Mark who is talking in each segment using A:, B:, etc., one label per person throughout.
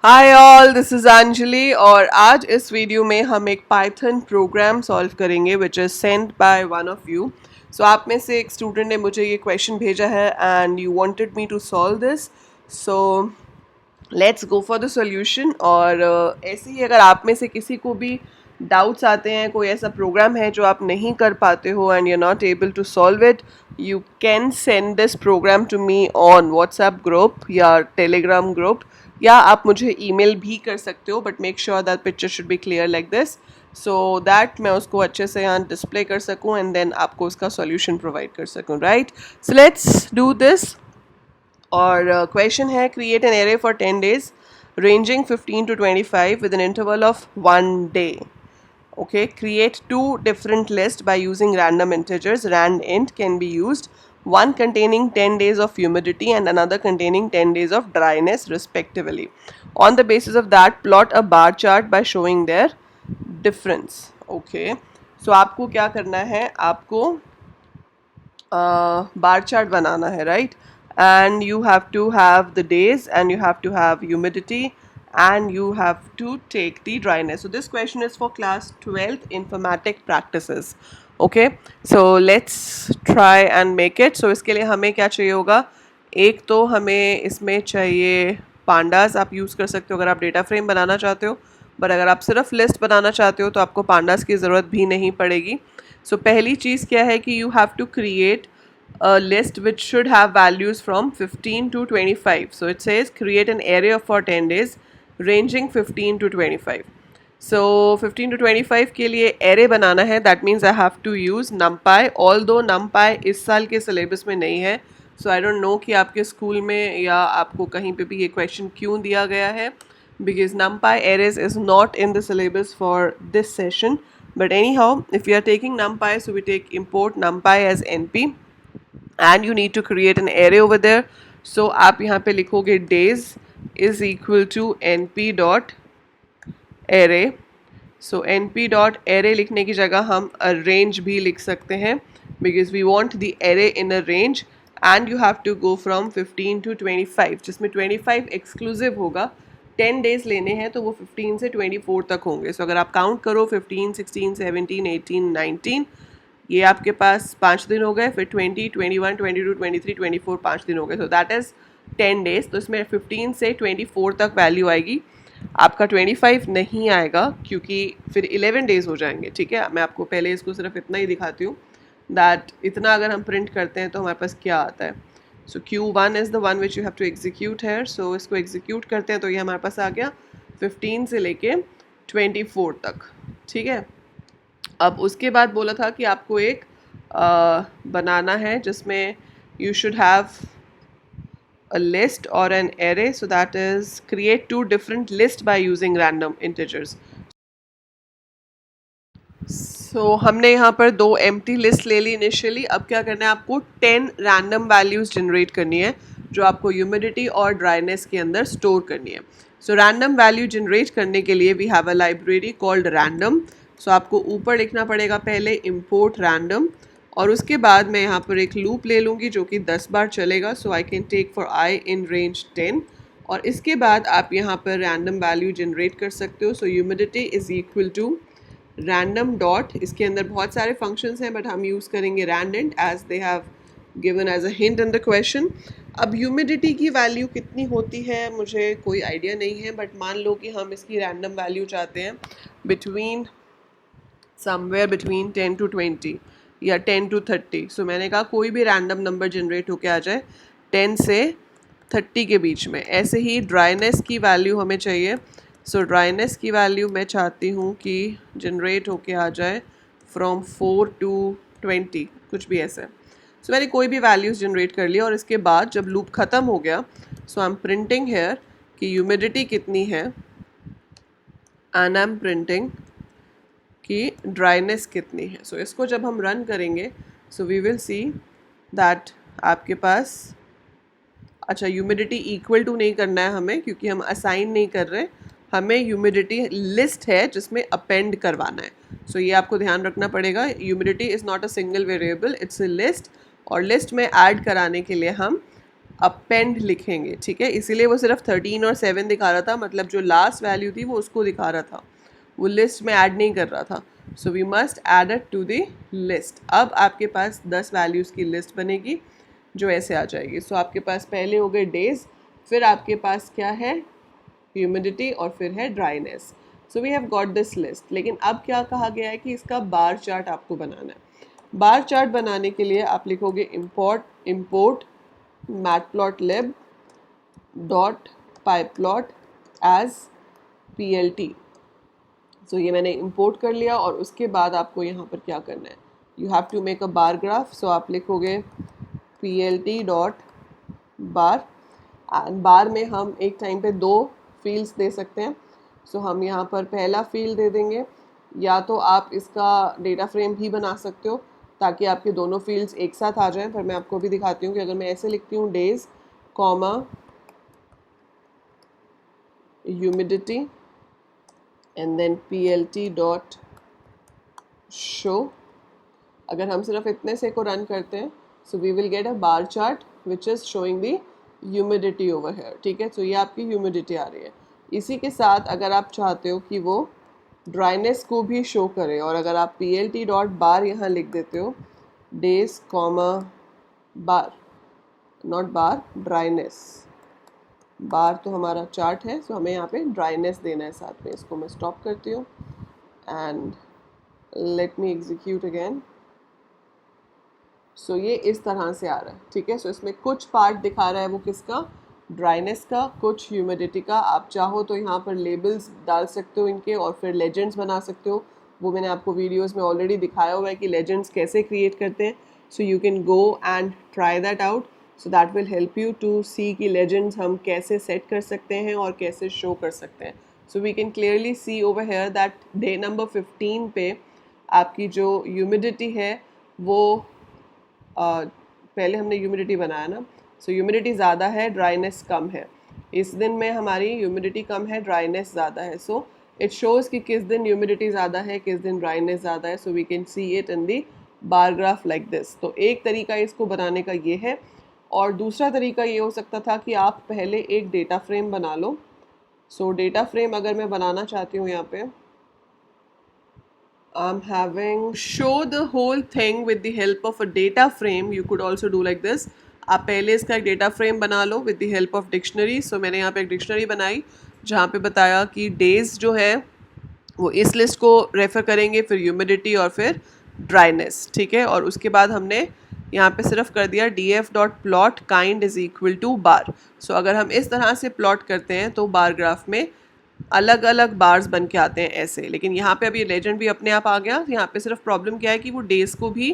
A: Hi all, this is Anjali और आज इस वीडियो में हम एक पाइथन प्रोग्राम सॉल्व करेंगे which is sent by one of you. So आप में से एक स्टूडेंट ने मुझे ये क्वेश्चन भेजा है and you wanted me to solve this. So let's go for the solution. और ऐसे ही अगर आप में से किसी को भी डाउट्स आते हैं, कोई ऐसा प्रोग्राम है जो आप नहीं कर पाते हो and you are not able to solve it, you can send this program to me on WhatsApp group या टेलीग्राम ग्रुप, या आप मुझे ईमेल भी कर सकते हो. But make sure that picture should be clear like this so that मैं उसको अच्छे से यहाँ डिस्प्ले कर सकूँ एंड देन आपको उसका सॉल्यूशन प्रोवाइड कर सकूँ. Right, so let's do this. और क्वेश्चन है, create an array for 10 days ranging 15 to 25 with an interval of 1 day. Okay, create two different lists by using random integers. Rand_int can be used, one containing 10 days of humidity and another containing 10 days of dryness respectively. On the basis of that, plot a bar chart by showing their difference. Okay, so आपको क्या करना है, आपको bar chart बनाना है, right? And you have to have the days and you have to have humidity and you have to take the dryness. So this question is for class 12th informatic practices. Okay, so let's try and make it. So इसके लिए हमें क्या चाहिए होगा, एक तो हमें इसमें चाहिए पांडास. आप यूज़ कर सकते हो अगर आप डेटा फ्रेम बनाना चाहते हो, बट अगर आप सिर्फ लिस्ट बनाना चाहते हो तो आपको पांडास की ज़रूरत भी नहीं पड़ेगी. सो पहली चीज़ क्या है कि you have to create a list which should have values from 15 to 25. So it says create an array for 10 days ranging 15 to 25. So 15 to 25 के लिए array बनाना है. That means I have to use numpy. Although numpy इस साल के syllabus में नहीं है, so I don't know कि आपके स्कूल में या आपको कहीं पे भी ये question क्यों दिया गया है, because numpy arrays is not in the syllabus for this session. But anyhow, if we are taking numpy, so we take import numpy as np and you need to create an array over there. So आप यहाँ पे लिखोगे days is equal to np dot array. So np dot array लिखने की जगह हम a range भी लिख सकते हैं because we want the array in a range and you have to go from 15 to 25, जिसमें 25 exclusive होगा. 10 days लेने हैं तो वो 15 से 24 तक होंगे. So अगर आप काउंट करो 15, 16, 17, 18, 19, ये आपके पास 5 दिन हो गए. फिर 20, 21, 22, 23, 24 5 दिन हो गए. So that is 10 days. तो इसमें 15 से 24 तक वैल्यू आएगी, आपका 25 नहीं आएगा क्योंकि फिर 11 days हो जाएंगे. ठीक है, मैं आपको पहले इसको सिर्फ इतना ही दिखाती हूँ दैट इतना अगर हम प्रिंट करते हैं तो हमारे पास क्या आता है. So Q1 is the one which you have to execute है. सो इसको एग्जीक्यूट करते हैं तो ये हमारे पास आ गया 15 से लेके 24 तक. ठीक है, अब उसके बाद बोला था कि आपको एक बनाना है जिसमें you should have a list or an array. So that is create two different lists by using random integers. So हमने यहाँ पर दो empty list ले ली इनिशियली. अब क्या करना है, आपको 10 random values generate करनी है जो आपको humidity और dryness के अंदर store करनी है. So random value generate करने के लिए we have a library called random. So आपको ऊपर लिखना पड़ेगा पहले import random और उसके बाद मैं यहाँ पर एक लूप ले लूँगी जो कि 10 बार चलेगा. So I can take for I in range 10 और इसके बाद आप यहाँ पर रैंडम वैल्यू जनरेट कर सकते हो. So humidity is equal to random dot, इसके अंदर बहुत सारे फंक्शंस हैं बट हम यूज़ करेंगे random as they have given as a hint in the question. अब ह्यूमिडिटी की वैल्यू कितनी होती है मुझे कोई आइडिया नहीं है, बट मान लो कि हम इसकी रैंडम वैल्यू चाहते हैं बिटवीन समवेयर बिटवीन 10 to 20 या 10 to 30. सो मैंने कहा कोई भी रैंडम नंबर जनरेट होके आ जाए 10 से 30 के बीच में. ऐसे ही ड्राइनेस की वैल्यू हमें चाहिए. सो ड्राइनेस की वैल्यू मैं चाहती हूँ कि जनरेट होके आ जाए फ्रॉम 4 to 20, कुछ भी ऐसे. सो मैंने कोई भी वैल्यूज़ जनरेट कर लिया और इसके बाद जब लूप ख़त्म हो गया so I am printing here कि ह्यूमिडिटी कितनी है एंड आई एम प्रिंटिंग कि ड्राइनेस कितनी है. सो इसको जब हम रन करेंगे so we will see that आपके पास, अच्छा ह्यूमिडिटी इक्वल टू नहीं करना है हमें क्योंकि हम असाइन नहीं कर रहे, हमें ह्यूमिडिटी लिस्ट है जिसमें अपेंड करवाना है. सो ये आपको ध्यान रखना पड़ेगा. Humidity is not a single variable, it's a list और लिस्ट में ऐड कराने के लिए हम अपेंड लिखेंगे, ठीक है। इसीलिए वो सिर्फ 13 और 7 दिखा रहा था, मतलब जो लास्ट वैल्यू थी वो उसको दिखा रहा था, वो लिस्ट में ऐड नहीं कर रहा था। So we must add it to the list. अब आपके पास 10 वैल्यूज़ की लिस्ट बनेगी जो ऐसे आ जाएगी। सो आपके पास पहले हो गए डेज, फिर आपके पास क्या है, ह्यूमिडिटी, और फिर है dryness. So we have got this list. लेकिन अब क्या कहा गया है कि इसका बार चार्ट आपको बनाना है। बार चार्ट बनाने के लिए आप लिखोगे import matplotlib dot pyplot as PLT। So ये मैंने इंपोर्ट कर लिया और उसके बाद आपको यहाँ पर क्या करना है, you have to make a bar graph. So आप लिखोगे PLT dot bar, and bar में हम एक टाइम पे 2 फील्ड्स दे सकते हैं। सो हम यहाँ पर पहला फील्ड दे देंगे, या तो आप इसका डेटा फ्रेम भी बना सकते हो ताकि आपके दोनों फील्ड्स एक साथ आ जाएं। पर मैं आपको भी दिखाती हूँ कि अगर मैं ऐसे लिखती हूँ days comma humidity and then PLT dot show, अगर हम सिर्फ इतने से को रन करते हैं, so we will get a bar chart which is showing the humidity over here, ठीक है। सो ये आपकी ह्यूमिडिटी आ रही है। इसी के साथ अगर आप चाहते हो कि वो ड्राइनेस को भी शो करे, और अगर आप PLT डॉट बार यहाँ लिख देते हो, days comma bar, not bar, dryness, bar तो हमारा चार्ट है, सो हमें यहाँ पे ड्राइनेस देना है साथ में। इसको मैं स्टॉप करती हूँ and let me execute again. So ये इस तरह से आ रहा है, ठीक है। सो इसमें कुछ पार्ट दिखा रहा है वो किसका, ड्राइनेस का, कुछ ह्यूमिडिटी का। आप चाहो तो यहाँ पर लेबल्स डाल सकते हो इनके, और फिर लेजेंड्स बना सकते हो। वो मैंने आपको वीडियोस में ऑलरेडी दिखाया हुआ है कि लेजेंड्स कैसे क्रिएट करते हैं। So you can go and try that out. So that will help you to see कि लेजेंड्स हम कैसे सेट कर सकते हैं और कैसे शो कर सकते हैं। So we can clearly see over here that day number 15 पे आपकी जो ह्यूमिडिटी है वो पहले हमने ह्यूमिडिटी बनाया ना, सो ह्यूमिडिटी ज़्यादा है, ड्राइनेस कम है। इस दिन में हमारी ह्यूमिडिटी कम है, ड्राइनेस ज़्यादा है। सो इट शोज़ कि किस दिन ह्यूमिडिटी ज़्यादा है, किस दिन ड्राइनेस ज़्यादा है। So we can see it in the bar graph like this. तो एक तरीका इसको बनाने का ये है, और दूसरा तरीका ये हो सकता था कि आप पहले एक डेटा फ्रेम बना लो। सो डेटा फ्रेम अगर मैं बनाना चाहती हूँ, यहाँ पे I'm having show the whole thing with the help of a data frame. You could also do like this. आप पहले इसका एक डेटा फ्रेम बना लो with the help of dictionary. So मैंने यहाँ पे एक डिक्शनरी बनाई जहाँ पे बताया कि डेज जो है वो इस लिस्ट को रेफ़र करेंगे, फिर ह्यूमिडिटी और फिर ड्राइनेस, ठीक है। और उसके बाद हमने यहाँ पे सिर्फ कर दिया df dot plot kind is equal to bar. So अगर हम इस तरह से प्लॉट करते हैं तो बार ग्राफ में अलग अलग बार्स बन के आते हैं ऐसे। लेकिन यहाँ पे अभी लेजेंड भी अपने आप आ गया। यहाँ पे सिर्फ प्रॉब्लम क्या है कि वो डेज को भी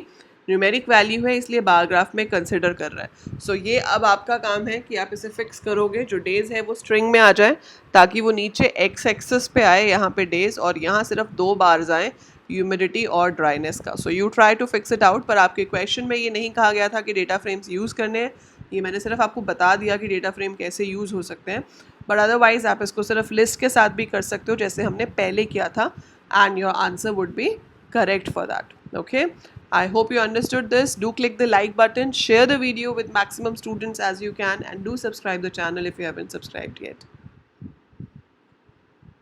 A: न्यूमेरिक वैल्यू है, इसलिए बार ग्राफ में कंसिडर कर रहा है। सो ये अब आपका काम है कि आप इसे फिक्स करोगे, जो डेज है वो स्ट्रिंग में आ जाए ताकि वो नीचे एक्स एक्सिस पे आए, यहाँ पे डेज, और यहाँ सिर्फ 2 बार्स आए ह्यूमिडिटी और ड्राइनेस का। So you try to fix it out. पर आपके क्वेश्चन में ये नहीं कहा गया था कि डेटा फ्रेम्स यूज़ करने हैं, ये मैंने सिर्फ आपको बता दिया कि डेटा फ्रेम कैसे यूज़ हो सकते हैं। बट अदरवाइज आप इसको सिर्फ लिस्ट के साथ भी कर सकते हो जैसे हमने पहले किया था, and your answer would be correct for that. Okay, I hope you understood this. Do click the like button, share the video with maximum students as you can, and do subscribe the channel if you haven't subscribed yet.